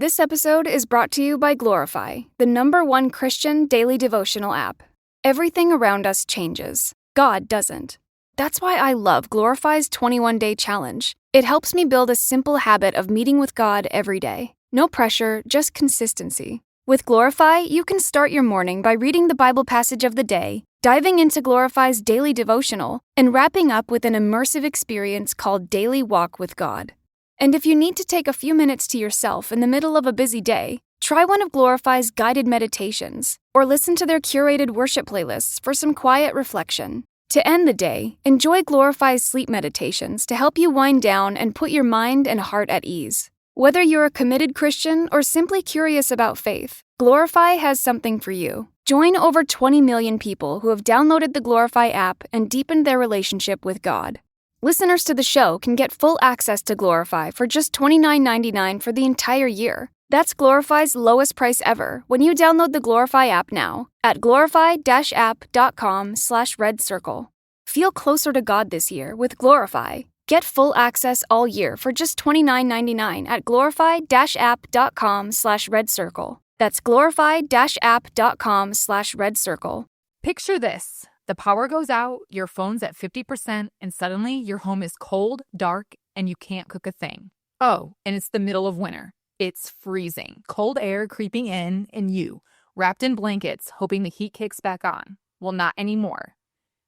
This episode is brought to you by Glorify, the #1 Christian daily devotional app. Everything around us changes. God doesn't. That's why I love Glorify's 21-day challenge. It helps me build a simple habit of meeting with God every day. No pressure, just consistency. With Glorify, you can start your morning by reading the Bible passage of the day, diving into Glorify's daily devotional, and wrapping up with an immersive experience called Daily Walk with God. And if you need to take a few minutes to yourself in the middle of a busy day, try one of Glorify's guided meditations, or listen to their curated worship playlists for some quiet reflection. To end the day, enjoy Glorify's sleep meditations to help you wind down and put your mind and heart at ease. Whether you're a committed Christian or simply curious about faith, Glorify has something for you. Join over 20 million people who have downloaded the Glorify app and deepened their relationship with God. Listeners to the show can get full access to Glorify for just $29.99 for the entire year. That's Glorify's lowest price ever when you download the Glorify app now at glorify-app.com/redcircle. Feel closer to God this year with Glorify. Get full access all year for just $29.99 at glorify-app.com/redcircle. That's glorify-app.com/redcircle. Picture this. The power goes out, your phone's at 50%, and suddenly your home is cold, dark, and you can't cook a thing. Oh, and it's the middle of winter. It's freezing. Cold air creeping in, and you, wrapped in blankets, hoping the heat kicks back on. Well, not anymore.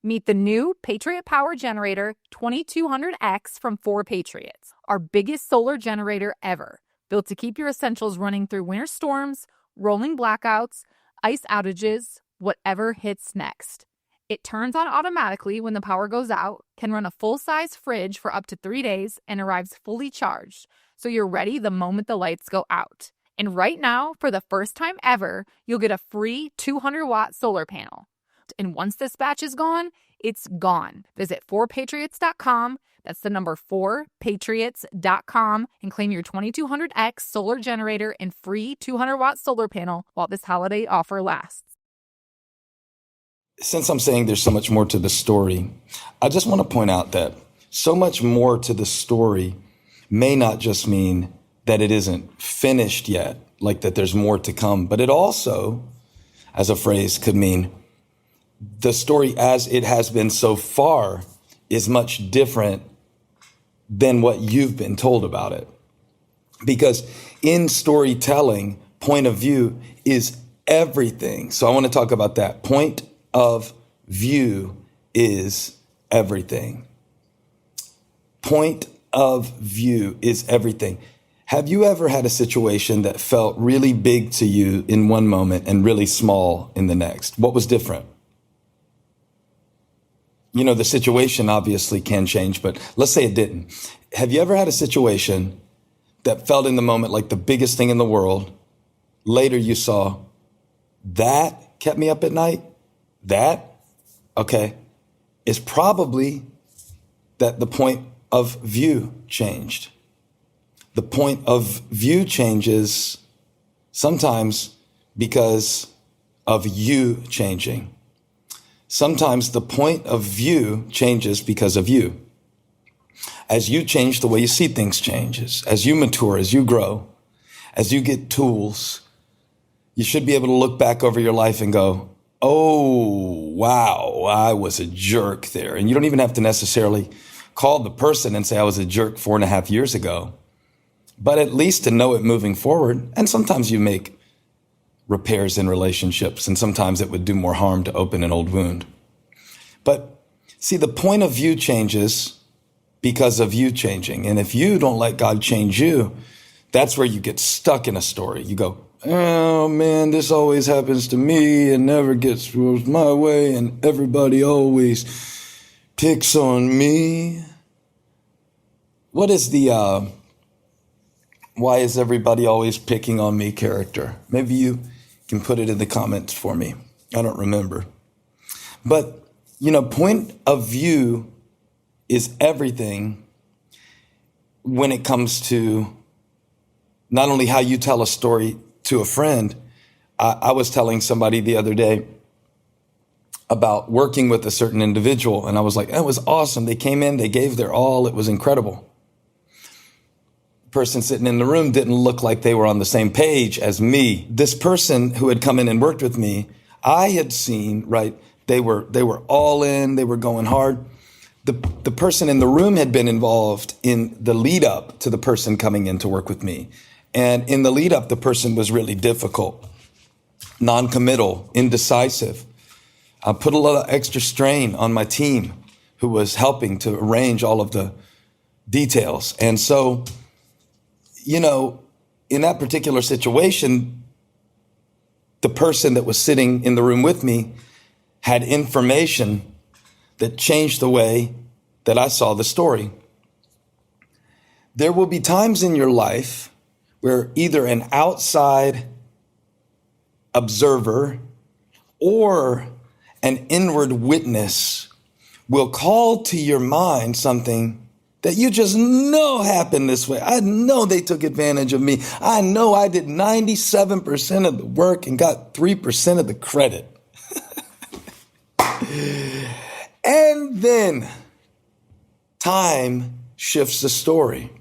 Meet the new Patriot Power Generator 2200X from 4Patriots, our biggest solar generator ever, built to keep your essentials running through winter storms, rolling blackouts, ice outages, whatever hits next. It turns on automatically when the power goes out, can run a full-size fridge for up to 3 days, and arrives fully charged, so you're ready the moment the lights go out. And right now, for the first time ever, you'll get a free 200-watt solar panel. And once this batch is gone, it's gone. Visit 4patriots.com, that's the number 4patriots.com, and claim your 2200X solar generator and free 200-watt solar panel while this holiday offer lasts. Since I'm saying there's so much more to the story, I just want to point out that so much more to the story may not just mean that it isn't finished yet, like that there's more to come, but it also, as a phrase, could mean the story as it has been so far is much different than what you've been told about it. Because in storytelling, point of view is everything. So I want to talk about that. Point of view is everything. Point of view is everything. Have you ever had a situation that felt really big to you in one moment and really small in the next? What was different? You know, the situation obviously can change, but let's say it didn't. Have you ever had a situation that felt in the moment like the biggest thing in the world? Later you saw, that kept me up at night? That, okay, is probably that the point of view changed. The point of view changes sometimes because of you changing. Sometimes the point of view changes because of you. As you change, the way you see things changes. As you mature, as you grow, as you get tools, you should be able to look back over your life and go, oh, wow, I was a jerk there. And you don't even have to necessarily call the person and say I was a jerk 4.5 years ago, but at least to know it moving forward. And sometimes you make repairs in relationships, and sometimes it would do more harm to open an old wound. But see, the point of view changes because of you changing. And if you don't let God change you, that's where you get stuck in a story. You go, oh man, this always happens to me and never gets my way, and everybody always picks on me. What is the why is everybody always picking on me character? Maybe you can put it in the comments for me. I don't remember. But, you know, point of view is everything when it comes to not only how you tell a story to a friend. I was telling somebody the other day about working with a certain individual, and I was like, that was awesome. They came in, they gave their all. It was incredible. person sitting in the room didn't look like they were on the same page as me. This person who had come in and worked with me, I had seen, right, they were all in, they were going hard. The person in the room had been involved in the lead up to the person coming in to work with me. And in the lead up, the person was really difficult, non-committal, indecisive. I put a lot of extra strain on my team who was helping to arrange all of the details. And so, you know, in that particular situation, the person that was sitting in the room with me had information that changed the way that I saw the story. There will be times in your life where either an outside observer or an inward witness will call to your mind something that you just know happened this way. I know they took advantage of me. I know I did 97% of the work and got 3% of the credit. And then time shifts the story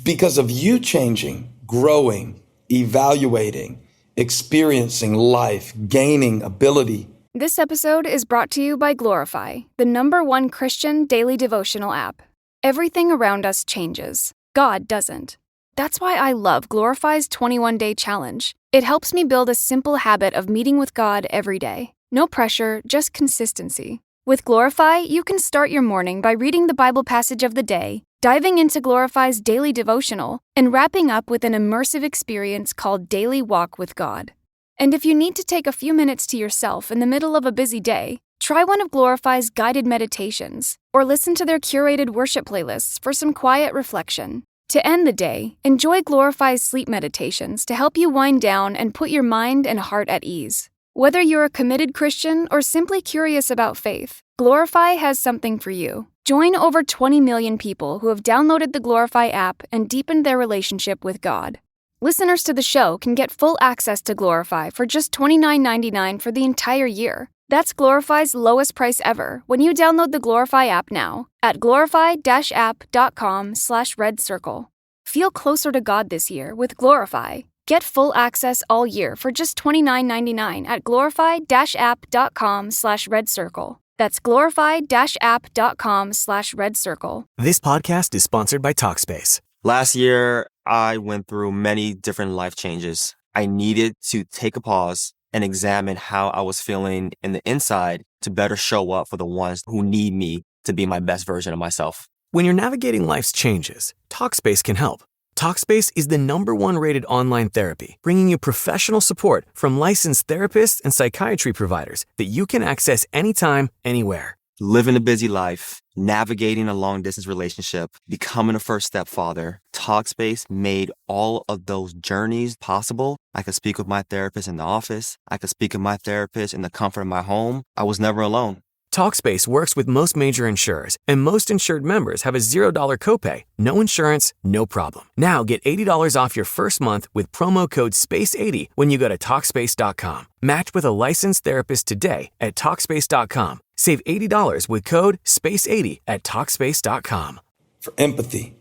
because of you changing, growing, evaluating, experiencing life, gaining ability. This episode is brought to you by Glorify, the #1 Christian daily devotional app. Everything around us changes. God doesn't. That's why I love Glorify's 21-day challenge. It helps me build a simple habit of meeting with God every day. No pressure, just consistency. With Glorify, you can start your morning by reading the Bible passage of the day, diving into Glorify's daily devotional, and wrapping up with an immersive experience called Daily Walk with God. And if you need to take a few minutes to yourself in the middle of a busy day, try one of Glorify's guided meditations, or listen to their curated worship playlists for some quiet reflection. To end the day, enjoy Glorify's sleep meditations to help you wind down and put your mind and heart at ease. Whether you're a committed Christian or simply curious about faith, Glorify has something for you. Join over 20 million people who have downloaded the Glorify app and deepened their relationship with God. Listeners to the show can get full access to Glorify for just $29.99 for the entire year. That's Glorify's lowest price ever when you download the Glorify app now at glorify-app.com/redcircle. Feel closer to God this year with Glorify. Get full access all year for just $29.99 at glorify-app.com/redcircle. That's glorify-app.com/redcircle. This podcast is sponsored by Talkspace. Last year, I went through many different life changes. I needed to take a pause and examine how I was feeling in the inside to better show up for the ones who need me to be my best version of myself. When you're navigating life's changes, Talkspace can help. Talkspace is the #1 rated online therapy, bringing you professional support from licensed therapists and psychiatry providers that you can access anytime, anywhere. Living a busy life, navigating a long-distance relationship, becoming a first-step father, Talkspace made all of those journeys possible. I could speak with my therapist in the office. I could speak with my therapist in the comfort of my home. I was never alone. Talkspace works with most major insurers, and most insured members have a $0 copay. No insurance, no problem. Now get $80 off your first month with promo code SPACE80 when you go to Talkspace.com. Match with a licensed therapist today at Talkspace.com. Save $80 with code SPACE80 at Talkspace.com. For empathy.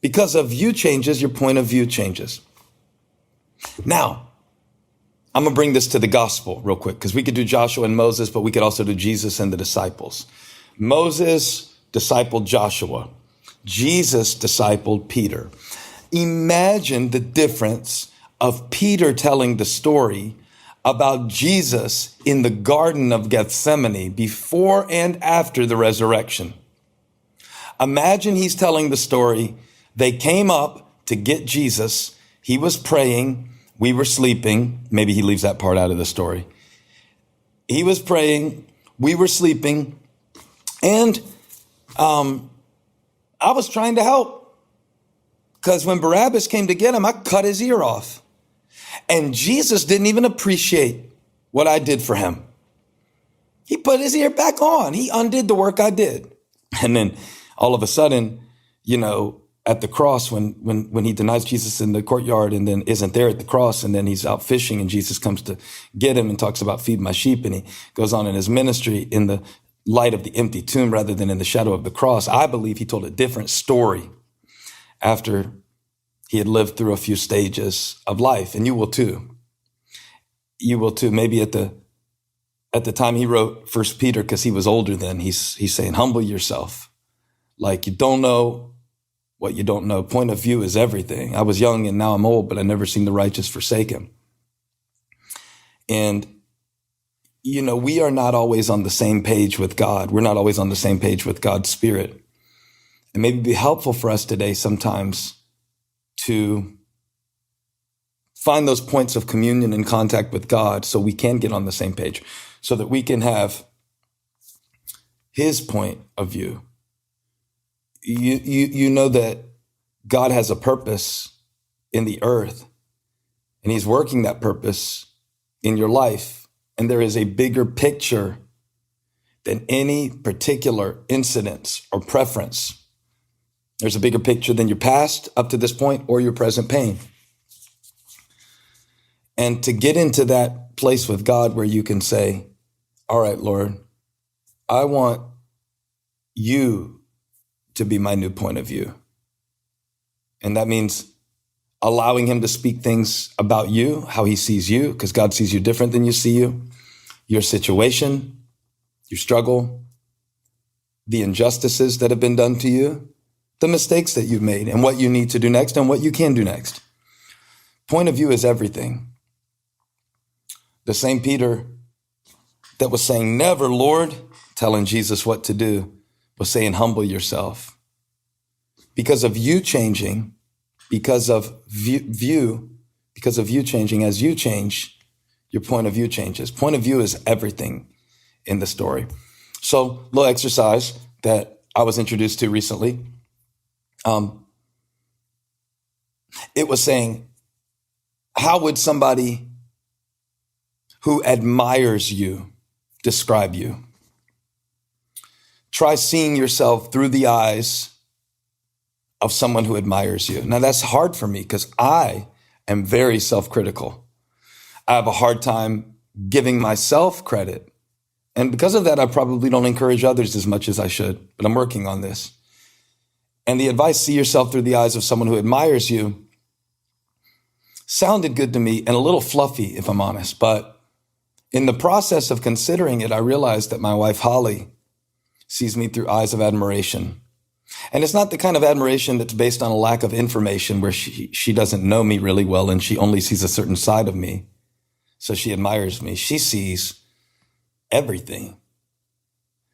Because of you changes, your point of view changes. Now, I'm going to bring this to the gospel real quick because we could do Joshua and Moses, but we could also do Jesus and the disciples. Moses discipled Joshua. Jesus discipled Peter. Imagine the difference of Peter telling the story about Jesus in the Garden of Gethsemane before and after the resurrection. Imagine he's telling the story. They came up to get Jesus. He was praying. We were sleeping. Maybe he leaves that part out of the story. He was praying. We were sleeping. And I was trying to help. Because when Barabbas came to get him, I cut his ear off. And Jesus didn't even appreciate what I did for him. He put his ear back on. He undid the work I did. And then all of a sudden, you know, at the cross, when he denies Jesus in the courtyard and then isn't there at the cross, and then he's out fishing and Jesus comes to get him and talks about feed my sheep, and he goes on in his ministry in the light of the empty tomb rather than in the shadow of the cross. I believe he told a different story after he had lived through a few stages of life. And you will too. You will too. Maybe at the time he wrote First Peter, because he was older then, he's saying, humble yourself. Like, you don't know what you don't know. Point of view is everything. I was young and now I'm old, but I've never seen the righteous forsaken. And, we are not always on the same page with God. We're not always on the same page with God's Spirit. And maybe it'd be helpful for us today sometimes to find those points of communion and contact with God so we can get on the same page, so that we can have his point of view. You know that God has a purpose in the earth, and he's working that purpose in your life. And there is a bigger picture than any particular incident or preference. There's a bigger picture than your past up to this point or your present pain. And to get into that place with God where you can say, all right, Lord, I want you to be my new point of view. And that means allowing him to speak things about you, how he sees you, because God sees you different than you see you, your situation, your struggle, the injustices that have been done to you, the mistakes that you've made, and what you need to do next and what you can do next. Point of view is everything. The same Peter that was saying, never, Lord, telling Jesus what to do, was saying, humble yourself. Because of you changing, because of you changing, as you change, your point of view changes. Point of view is everything in the story. So, little exercise that I was introduced to recently. It was saying, how would somebody who admires you describe you? Try seeing yourself through the eyes of someone who admires you. Now, that's hard for me because I am very self-critical. I have a hard time giving myself credit. And because of that, I probably don't encourage others as much as I should, but I'm working on this. And the advice, see yourself through the eyes of someone who admires you, sounded good to me and a little fluffy, if I'm honest. But in the process of considering it, I realized that my wife, Holly, sees me through eyes of admiration. And it's not the kind of admiration that's based on a lack of information where she doesn't know me really well and she only sees a certain side of me. So she admires me. She sees everything.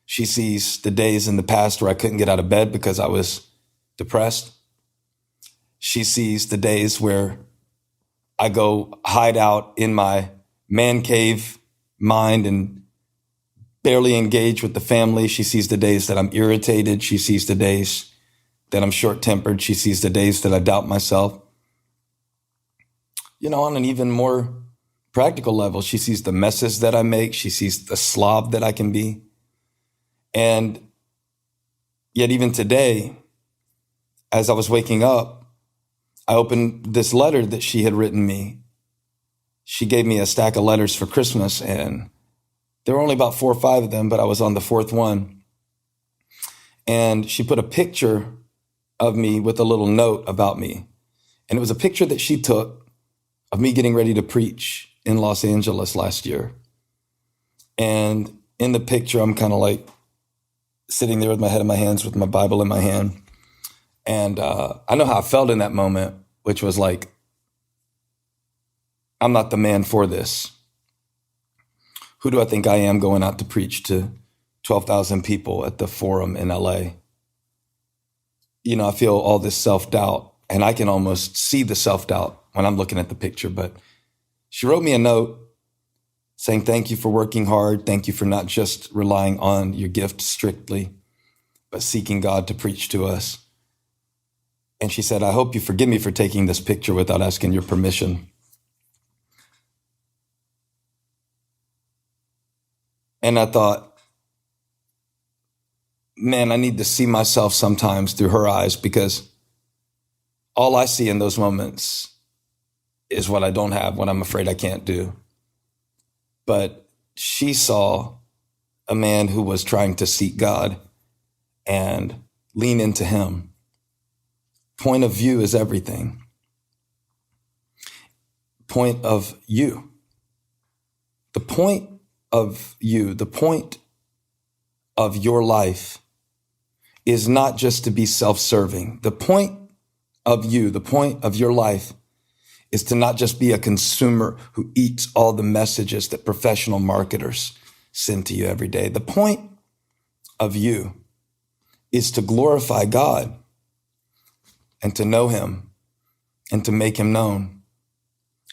She sees the days in the past where I couldn't get out of bed because I was depressed. She sees the days where I go hide out in my man cave mind and barely engage with the family. She sees the days that I'm irritated. She sees the days that I'm short-tempered. She sees the days that I doubt myself. On an even more practical level, she sees the messes that I make. She sees the slob that I can be. And yet even today, as I was waking up, I opened this letter that she had written me. She gave me a stack of letters for Christmas, and there were only about 4 or 5 of them, but I was on the 4th one. And she put a picture of me with a little note about me. And it was a picture that she took of me getting ready to preach in Los Angeles last year. And in the picture, I'm kind of like sitting there with my head in my hands, with my Bible in my hand. And I know how I felt in that moment, which was like, I'm not the man for this. Who do I think I am going out to preach to 12,000 people at the Forum in LA? I feel all this self-doubt, and I can almost see the self-doubt when I'm looking at the picture. But she wrote me a note saying, thank you for working hard. Thank you for not just relying on your gift strictly, but seeking God to preach to us. And she said, I hope you forgive me for taking this picture without asking your permission. And I thought, man, I need to see myself sometimes through her eyes, because all I see in those moments is what I don't have, what I'm afraid I can't do. But she saw a man who was trying to seek God and lean into him. Point of view is everything. Point of you. The point of you, the point of your life is not just to be self-serving. The point of you, the point of your life is to not just be a consumer who eats all the messages that professional marketers send to you every day. The point of you is to glorify God and to know him and to make him known.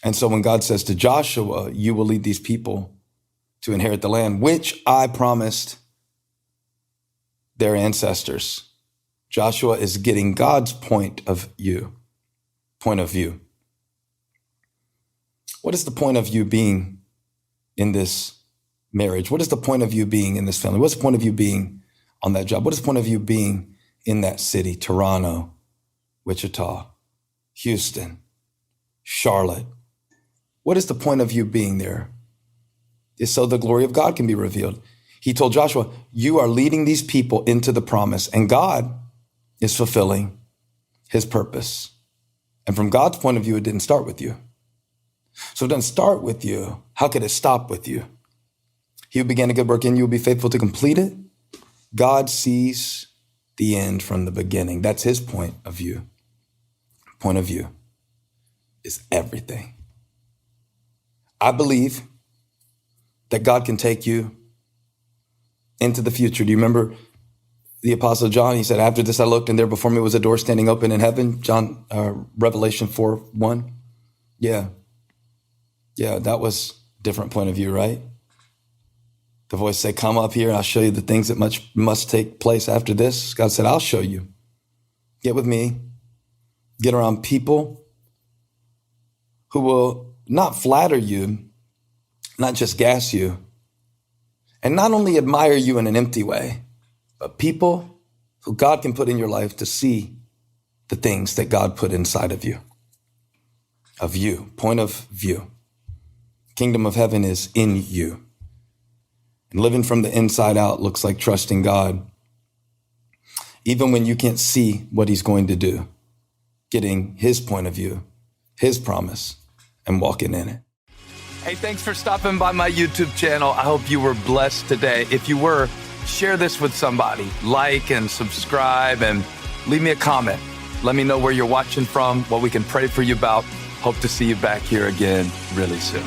And so when God says to Joshua, you will lead these people to inherit the land, which I promised their ancestors. Joshua is getting God's point of view. What is the point of you being in this marriage? What is the point of you being in this family? What's the point of you being on that job? What is the point of you being in that city? Toronto, Wichita, Houston, Charlotte. What is the point of you being there? It's so the glory of God can be revealed. He told Joshua, you are leading these people into the promise, and God is fulfilling his purpose. And from God's point of view, it didn't start with you. So it doesn't start with you. How could it stop with you? He who began a good work in you will be faithful to complete it. God sees the end from the beginning. That's his point of view. Point of view is everything. I believe that God can take you into the future. Do you remember the Apostle John? He said, after this I looked, and there before me was a door standing open in heaven. Revelation 4:1. Yeah, that was a different point of view, right? The voice said, come up here, I'll show you the things that must take place after this. God said, I'll show you. Get with me. Get around people who will not flatter you, not just gas you, and not only admire you in an empty way, but people who God can put in your life to see the things that God put inside of you. Point of view. Kingdom of heaven is in you. And living from the inside out looks like trusting God, even when you can't see what he's going to do, getting his point of view, his promise, and walking in it. Hey, thanks for stopping by my YouTube channel. I hope you were blessed today. If you were, share this with somebody. Like and subscribe and leave me a comment. Let me know where you're watching from, what we can pray for you about. Hope to see you back here again really soon.